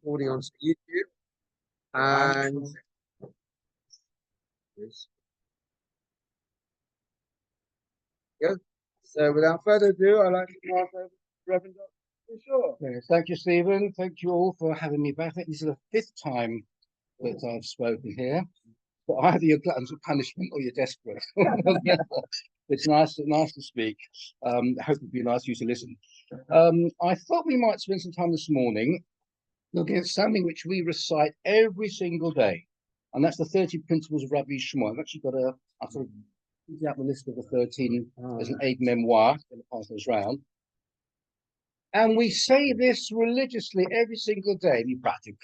recording on YouTube. And yeah. So without further ado, I'd like to pass over to Reverend Dr. Shaw. Yes, thank you, Stephen. Thank you all for having me back. I think this is the fifth time that I've spoken here. But either you're gluttons for punishment or you're desperate. It's nice to speak. I hope it'd be nice for you to listen. I thought we might spend some time this morning looking at something which we recite every single day, and that's the 30 principles of Rabbi Shmuel. I've actually got I sort of put out the list of the 13 as an aid memoir. I'm going to pass those round. And we say this religiously every single day. We practice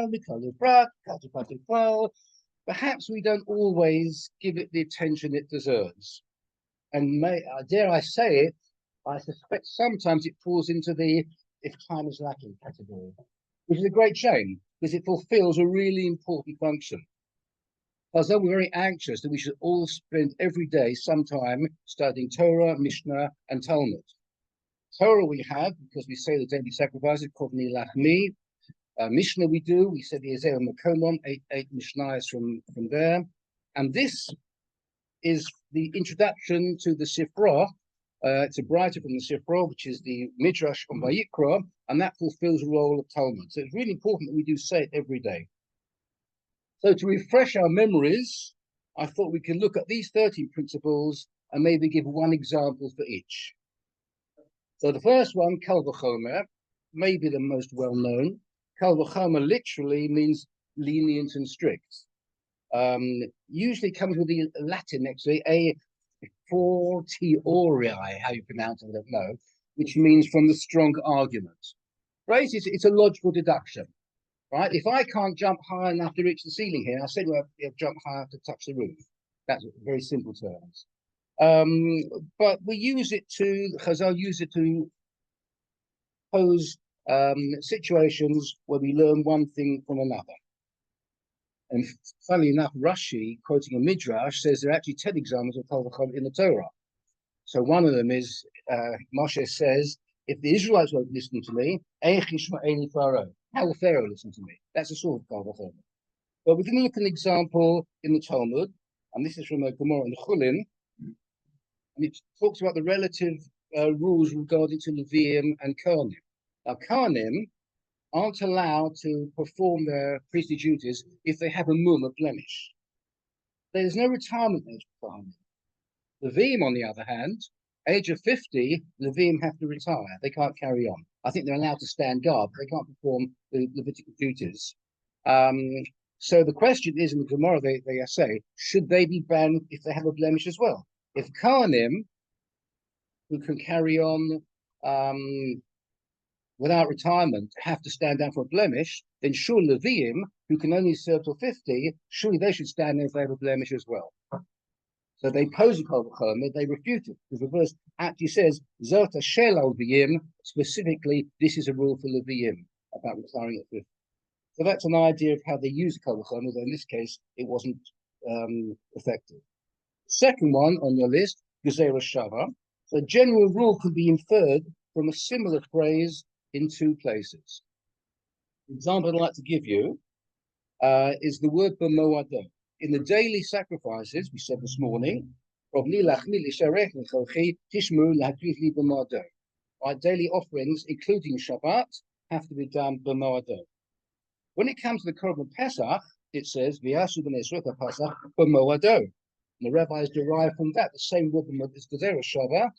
we call it practice. Perhaps we don't always give it the attention it deserves. And dare I say it, I suspect sometimes it falls into the if time is lacking category, which is a great shame because it fulfills a really important function. Although we're very anxious that we should all spend every day some time studying Torah, Mishnah, and Talmud. Torah we have because we say the daily sacrifices, Kovni Lachmi. Mishnah we do, we say the Ezra Makomon, eight Mishnahs from there. And this is the introduction to the Sifra. It's a brighter from the Sifra, which is the Midrash on Vayikra, and that fulfills the role of Talmud. So it's really important that we do say it every day. So to refresh our memories, I thought we can look at these 13 principles and maybe give one example for each. So the first one, Kal V'chomer, maybe the most well-known. Kal V'chomer literally means lenient and strict. Usually comes with the Latin next to it, a fortiori, how you pronounce it, I don't know, which means from the strong argument. Right? It's a logical deduction, right? If I can't jump high enough to reach the ceiling here, I said, well, I'll jump high enough to touch the roof. That's very simple terms. But we use it Chazal use it to pose situations where we learn one thing from another. And funnily enough, Rashi, quoting a Midrash, says there are actually 10 examples of Kal V'chomer in the Torah. So one of them is, Moshe says, if the Israelites won't listen to me, how will Pharaoh listen to me? That's a sort of Kal V'chomer. But we're going to look at an example in the Talmud, and this is from a Gemara in Chulin, and it talks about the relative rules regarding to Leviim and Kohanim. Now, Kohanim aren't allowed to perform their priestly duties if they have a mum, a blemish. There's no retirement age for Kohanim. Leviim, on the other hand, age of 50, Leviim have to retire. They can't carry on. I think they're allowed to stand guard, but they can't perform the Levitical duties. So the question is, in the Gemara, they say, should they be banned if they have a blemish as well? If Kohanim, who can carry on without retirement, have to stand down for a blemish, then surely Leviim, who can only serve till 50, surely they should stand there if they have a blemish as well. So they pose a Kal V'chomer, they refute it, because the verse actually says, Zot Shel Leviim, specifically, this is a rule for Leviim about retiring at 50. So that's an idea of how they use Kal V'chomer, though in this case, it wasn't effective. Second one on your list, Gezerah Shava. So a general rule could be inferred from a similar phrase in two places. The example I'd like to give you is the word b'moado. In the daily sacrifices, we said this morning, our daily offerings, including Shabbat, have to be done b'moado. When it comes to the Korban Pesach, it says, V'yasu b'nei Pesach b'moado. And the rabbis derive from that the same word as Gezerah Shava.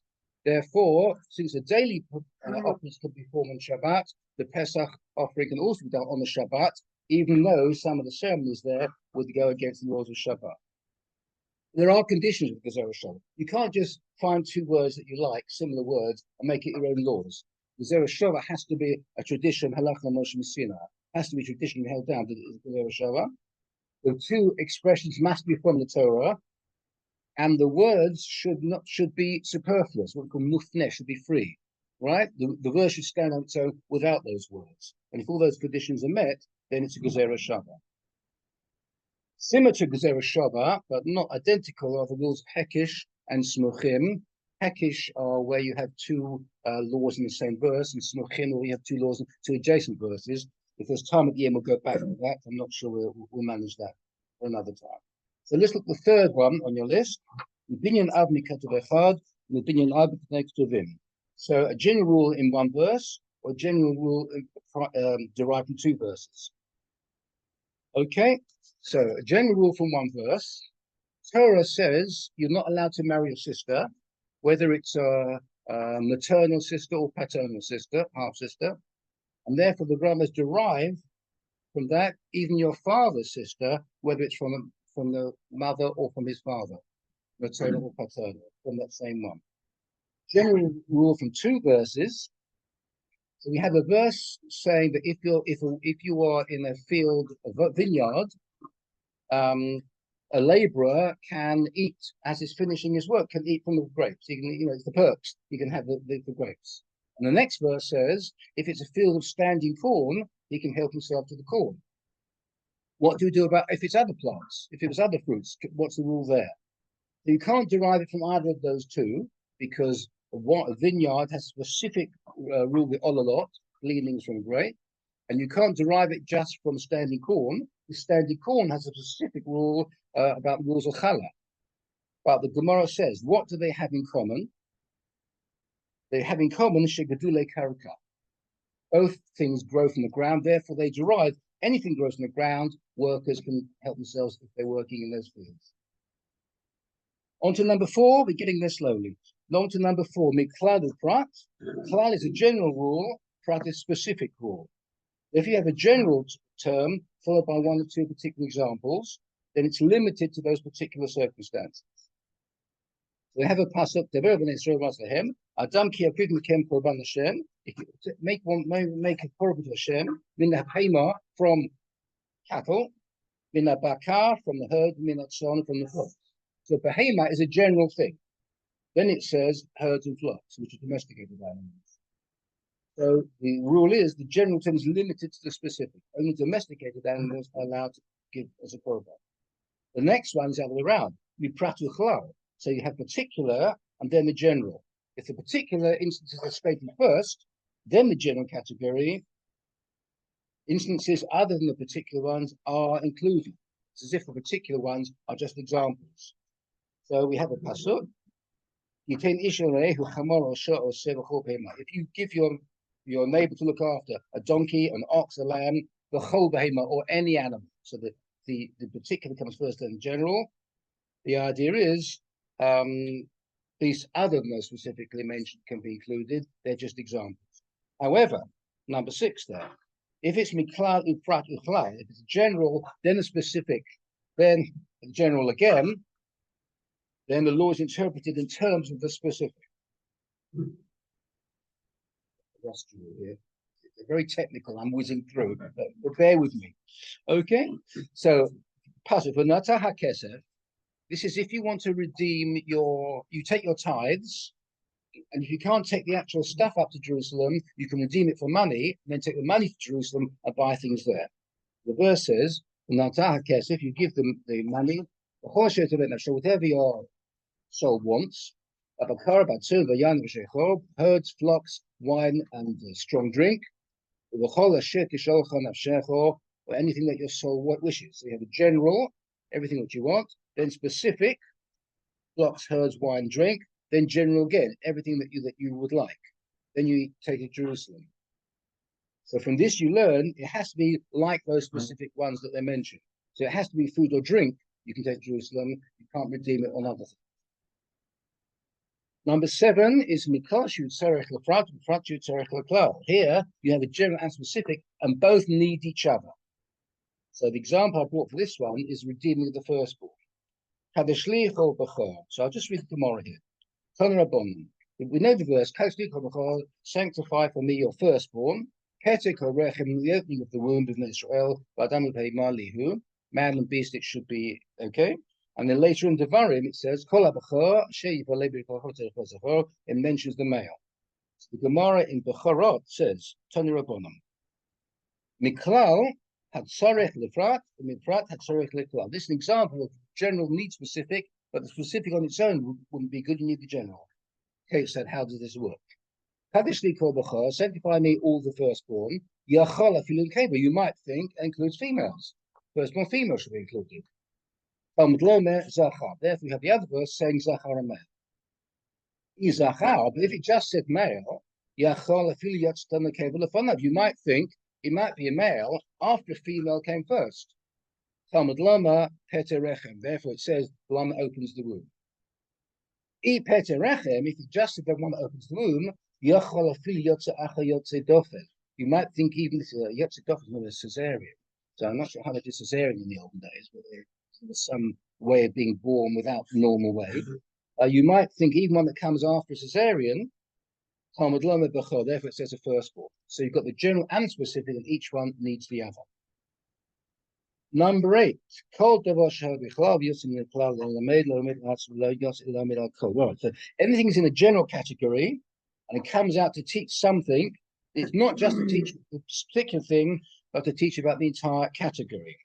Therefore, since the daily offerings can be performed on Shabbat, the Pesach offering can also be done on the Shabbat, even though some of the ceremonies there would go against the laws of Shabbat. There are conditions with Gezerah Shava. You can't just find two words that you like, similar words, and make it your own laws. Gezerah Shava has to be a tradition, Halacha Moshe Messina, has to be tradition held down to Gezerah Shava. The two expressions must be from the Torah, and the words should be superfluous. What we call mufneh should be free, right? The verse should stand on its own without those words. And if all those conditions are met, then it's a Gezerah Shava. Similar to Gezerah Shava, but not identical, are the rules of Hekish and Smuchim. Hekish are where you have two laws in the same verse, and Smuchim where you have two laws in two adjacent verses. If there's time at the end, we'll go back to that. I'm not sure we'll manage that for another time. So let's look at the third one on your list. Binyan av mikatuv echad, and binyan av ktuvim. So a general rule in one verse, or a general rule derived from two verses. Okay, so a general rule from one verse. Torah says you're not allowed to marry a sister, whether it's a maternal sister or paternal sister, half sister, and therefore the grammars derive from that even your father's sister, whether it's from the mother or from his father, maternal or paternal, from that same one. General rule from two verses. So we have a verse saying that if you are in a field, a vineyard, a labourer can eat as he's finishing his work, can eat from the grapes. He can, it's the perks. He can have the grapes. And the next verse says, if it's a field of standing corn, he can help himself to the corn. What do we do about if it's other plants? If it was other fruits, what's the rule there? So you can't derive it from either of those two, because a vineyard has a specific rule with olalot, gleanings from grape, and you can't derive it just from standing corn. The standing corn has a specific rule about rules of challah. But the Gemara says, what do they have in common? They have in common shegadule karka. Both things grow from the ground, therefore they derive anything grows from the ground. Workers can help themselves if they're working in those fields. On to number 4, we're getting there slowly. On to number 4, miklal prat. Klal is a general rule, prat is a specific rule. If you have a general term followed by one or two particular examples, then it's limited to those particular circumstances. We have a pasuk, Adam ki apid mekem korban Hashem. If you make a korban to Hashem, min ha'pema from cattle, min ha'bakar from the herd, min ha'tzon from the flocks. So behema is a general thing. Then it says herds and flocks, which are domesticated animals. So the rule is the general term is limited to the specific. Only domesticated animals are allowed to give as a korban. The next one is the other way around. Mipratu chlal. So you have particular and then the general. If the particular instances are stated first, then the general category, instances other than the particular ones are included. It's as if the particular ones are just examples. So we have a pasuk. If you give your neighbor to look after a donkey, an ox, a lamb, the whole behema, or any animal, so that the particular comes first, then general. The idea is these other than those specifically mentioned can be included. They're just examples. However, number 6 there, if it's miklal uprat uchlal, if it's general, then a specific, then the general again, then the law is interpreted in terms of the specific. Here. It's very technical. I'm whizzing through, but bear with me. Okay, so pasuk v'nata hakesef. This is if you want to redeem you take your tithes, and if you can't take the actual stuff up to Jerusalem, you can redeem it for money, and then take the money to Jerusalem and buy things there. The verse says, if you give them the money, whatever your soul wants, herds, flocks, wine, and strong drink, or anything that your soul wishes. So you have a general, everything that you want, then specific, flocks, herds, wine, drink, then general again, everything that you would like. Then you take it to Jerusalem. So from this you learn it has to be like those specific ones that they mentioned. So it has to be food or drink you can take to Jerusalem. You can't redeem it on other things. Number 7 is mikashu tzarech lefrat, fratu tzarech leklal. Here you have a general and specific, and both need each other. So the example I brought for this one is redeeming the firstborn. So I'll just read the Gemara here. We know the verse, sanctify for me your firstborn, the opening of the womb of Israel, man and beast it should be okay. And then later in Devarim it says, it mentions the male. So the Gemara in Becharot says, Tani Rabbanon, Miklal had tzarech lefrat, and miprat had tzarech leklal. This is an example of general need specific, but the specific on its own wouldn't be good. You need the general. Okay, so how does this work? Sanctify me all the firstborn. Yachol afilu keva. You might think includes females. Firstborn female should be included. Talmud Lomer Zachar. Therefore, we have the other verse saying Zachar and male. Zachar, but if it just said male, Yachol afilu yatzdan keva lefonav. You might think it might be a male after a female came first. Talmud Lomer Peterechem. Therefore, it says the one that opens the womb. I Peterechem, if it just said the one that opens the womb, Yachol afilu yotze acha yotze dofel. You might think even this yotze dofel is not a cesarean. So I'm not sure how they did cesarean in the olden days, but there was some way of being born without normal way. You might think even one that comes after a cesarean, Talmud Lomer Bechor, therefore it says a firstborn. So you've got the general and specific, and each one needs the other. Number 8. Right. So anything is in a general category, and it comes out to teach something. It's not just to teach a particular thing, but to teach about the entire category.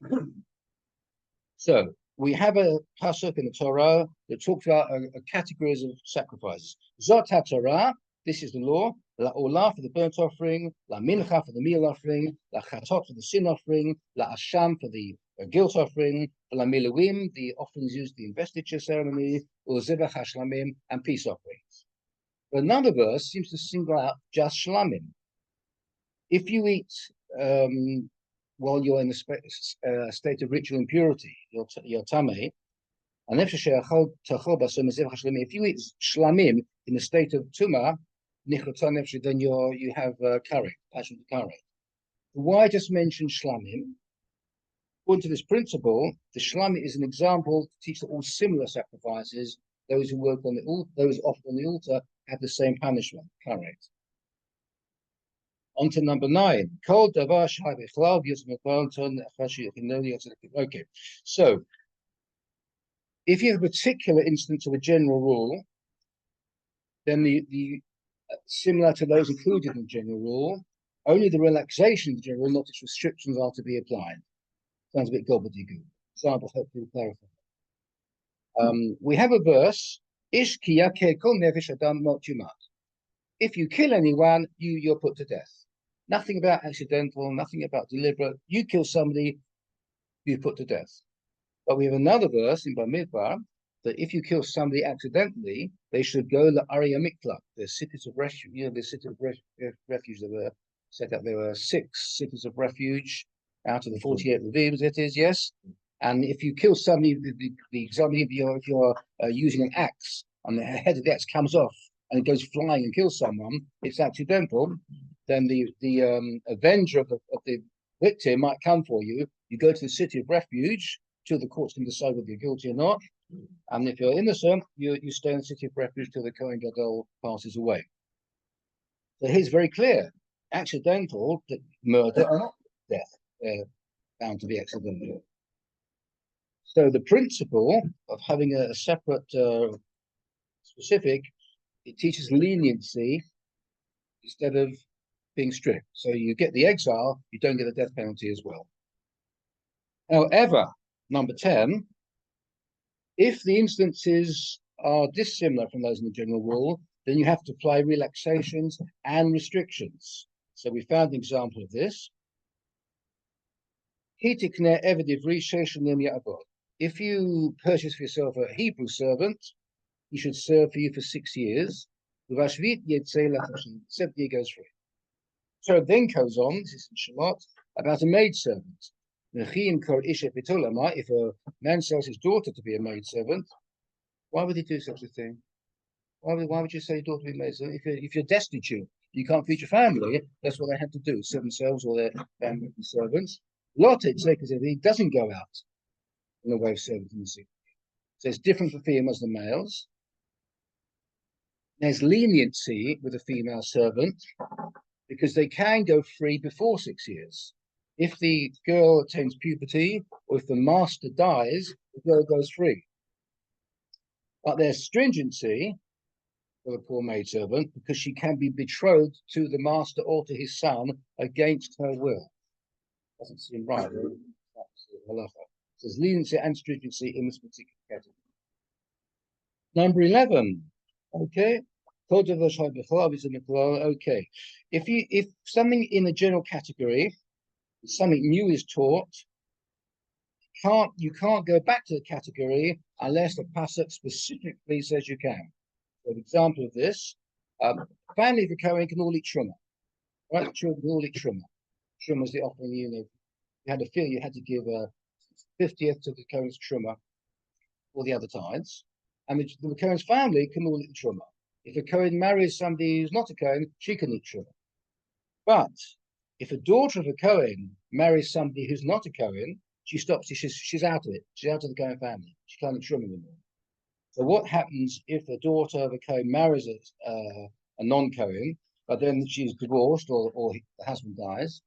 So we have a pasuk in the Torah that talks about categories of sacrifices. Zot HaTorah, this is the law. La olah for the burnt offering, la mincha for the meal offering, la chatot for the sin offering, la asham for the guilt offering, la miluim, the offerings used in the investiture ceremony, or zebach hashlamim, and peace offerings. But another verse seems to single out just shlamim. If you eat while you're in a state of ritual impurity, your tameh, and if you eat shlamim in a state of tumah, then you have karet, passion to karet. Why just mention shlamim? According to this principle, the shlamim is an example to teach that all similar sacrifices, those who work on the altar, those offered on the altar, have the same punishment, karet. On to number 9. Okay, so if you have a particular instance of a general rule, then the similar to those included in the general rule, only the relaxation of the general rule, not its restrictions, are to be applied. Sounds a bit gobbledygook. Example, hopefully will clarify. We have a verse, Ish ki yakeh kol nefesh adam mot yumat. If you kill anyone, you're put to death. Nothing about accidental, nothing about deliberate. You kill somebody, you're put to death. But we have another verse in Bamidbar that if you kill somebody accidentally, they should go to Arya Miklat, the cities of refuge. You know, the cities of refuge that were set up. There were 6 cities of refuge out of the 48 Levim, it is, yes. And if you kill somebody, the example, if you're using an axe and the head of the axe comes off and it goes flying and kills someone, it's accidental. Then the avenger of the victim might come for you. You go to the city of refuge till the courts can decide whether you're guilty or not. And if you're innocent, you stay in the city of refuge till the Kohen Gadol passes away. So here's very clear: accidental murder or not death, bound to be accidental. So the principle of having a separate specific, it teaches leniency instead of being strict. So you get the exile, you don't get the death penalty as well. However, number 10, if the instances are dissimilar from those in the general rule, then you have to apply relaxations and restrictions. So we found an example of this. If you purchase for yourself a Hebrew servant, he should serve for you for 6 years. 7th year goes free. So it then goes on, this is in Shemot, about a maidservant. If a man sells his daughter to be a maidservant, why would he do such a thing? Why would you say your daughter to be a maidservant? If you're destitute, you can't feed your family, that's what they have to do, serve themselves or their family servants. Lot it because he doesn't go out in the way of servant in the city. So it's different for females than males. There's leniency with a female servant because they can go free before 6 years. If the girl attains puberty or if the master dies, the girl goes free. But there's stringency for the poor maidservant because she can be betrothed to the master or to his son against her will. Doesn't seem right. There's leniency and stringency in this particular category. Number 11. Okay. Okay. If something in a general category, something new is taught, you can't go back to the category unless the pasuk specifically says you can. So an example of this, family of the Kohen can all eat truma. Right? Children can all eat truma. Truma is the offering, you had to feel you had to give a 50th to the Kohen's truma or the other tithes. And the Kohen's family can all eat the truma. If a Kohen marries somebody who's not a Kohen, she can eat truma. But if a daughter of a Kohen marries somebody who's not a Kohen, she stops. She's out of it. She's out of the Kohen family. She can't eat truma anymore. So what happens if a daughter of a Kohen marries a non-Kohen, but then she's divorced or the husband dies?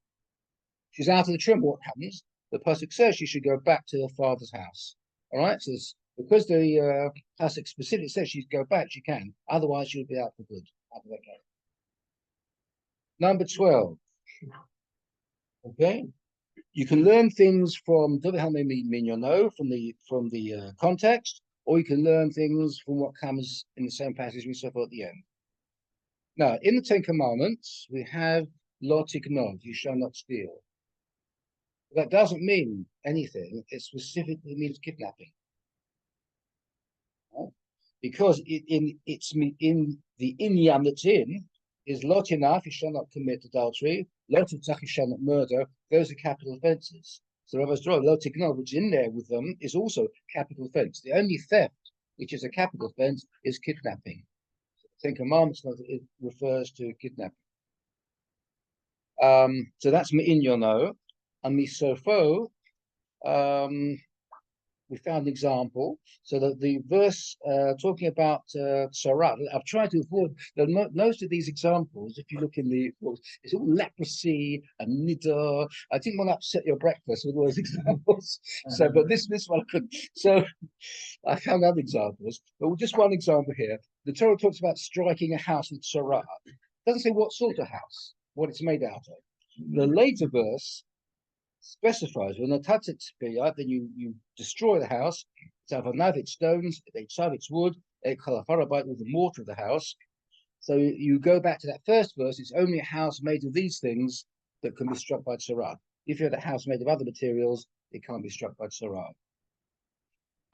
She's out of the truma. What happens? The pasuk says she should go back to her father's house. All right. So because the pasuk specifically says she'd go back, she can. Otherwise, she'll be out for good. Out of that case. Number 12. Okay. You can learn things from from the context, or you can learn things from what comes in the same passage we saw at the end. Now, in the Ten Commandments, we have lo tignov, you shall not steal. That doesn't mean anything. It specifically means kidnapping. Right? Because it's in the inyan that's in is lot enough, you shall not commit adultery, lot of you shall not murder. Those are capital offences. So Rabbi's draw lot ignore, which in there with them is also capital offence. The only theft which is a capital offence is kidnapping. Ten Commandments it refers to kidnapping. So that's in your know. And misofo, we found an example. So that the verse talking about Sarat, I've tried to avoid most of these examples. If you look in the books, it's all leprosy and niddah. I didn't want to upset your breakfast with all those examples. So, but this one I couldn't. So I found other examples. But just one example here. The Torah talks about striking a house with Sarat. It doesn't say what sort of house, what it's made out of. The later verse specifies when then you destroy the house. It's its stones, it's wood, with the mortar of the house. So you go back to that first verse. It's only a house made of these things that can be struck by tzara. If you had a house made of other materials, it can't be struck by tzara.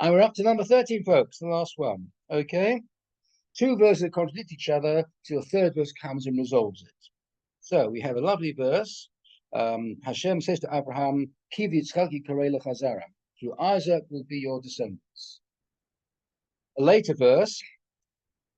And we're up to number 13, folks, the last one. Okay, two verses that contradict each other till a third verse comes and resolves it. So we have a lovely verse. Hashem says to Abraham, "Ki v'yitzchak yikarei lechazara." Through Isaac will be your descendants. A later verse,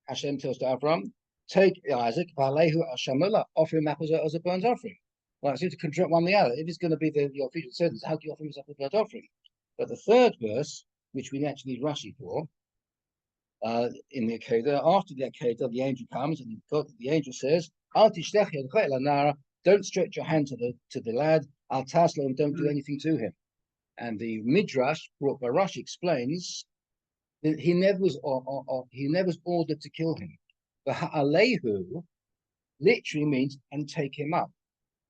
Hashem tells to Abraham, "Take Isaac, v'alehu Hashem, offer him up as a burnt offering." Well, it's to contract one the other. If it's going to be your future descendants, how do you offer him as a burnt offering? But the third verse, which we actually need Rashi for, in the Akedah, after the Akedah, the angel comes and the angel says, "Al tishtech yadcha el hanara." Don't stretch your hand to the lad. Al taslo, and don't do anything to him. And the Midrash brought by Rashi explains that he never was ordered to kill him. The ha'alehu literally means and take him up,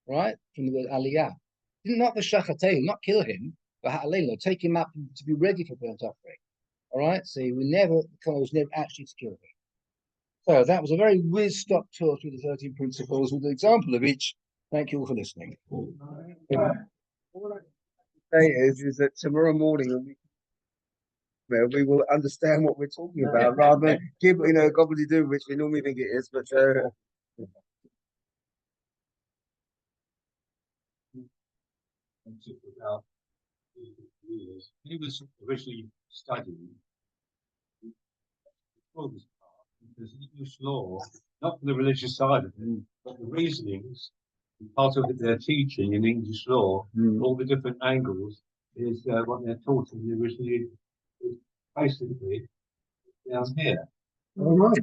right? From the word aliyah. Not the shachatehu, not kill him, but ha'alehu, take him up to be ready for burnt offering. All right, so the call was never actually to kill him. So that was a very whiz-stop tour through the 13 principles with an example of each. Thank you all for listening. All I say is that tomorrow morning we will understand what we're talking about rather than give gobbledygook, which we normally think it is. But he was originally studying because he used law, not from the religious side of it, but the reasonings, part of their teaching in English law, all the different angles is what they're taught in the originally is basically down here. all right.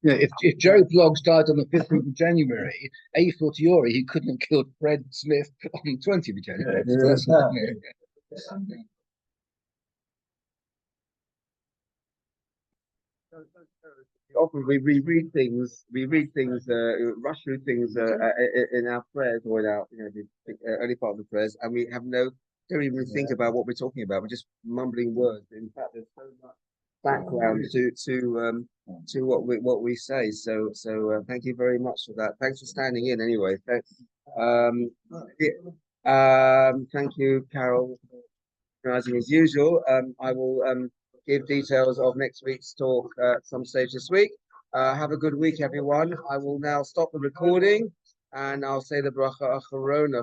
If Joe Bloggs died on the 15th of January, a fortiori, he couldn't have killed Fred Smith on the 20th of January. Often we read things, rush through things in our prayers or in our, the early part of the prayers, and we don't even think about what we're talking about. We're just mumbling words. In fact, there's so much background to what we say. So thank you very much for that. Thanks for standing in anyway. Thank you, Carol, for organising as usual. I will give details of next week's talk at some stage this week. Have a good week, everyone. I will now stop the recording and I'll say the bracha acharona.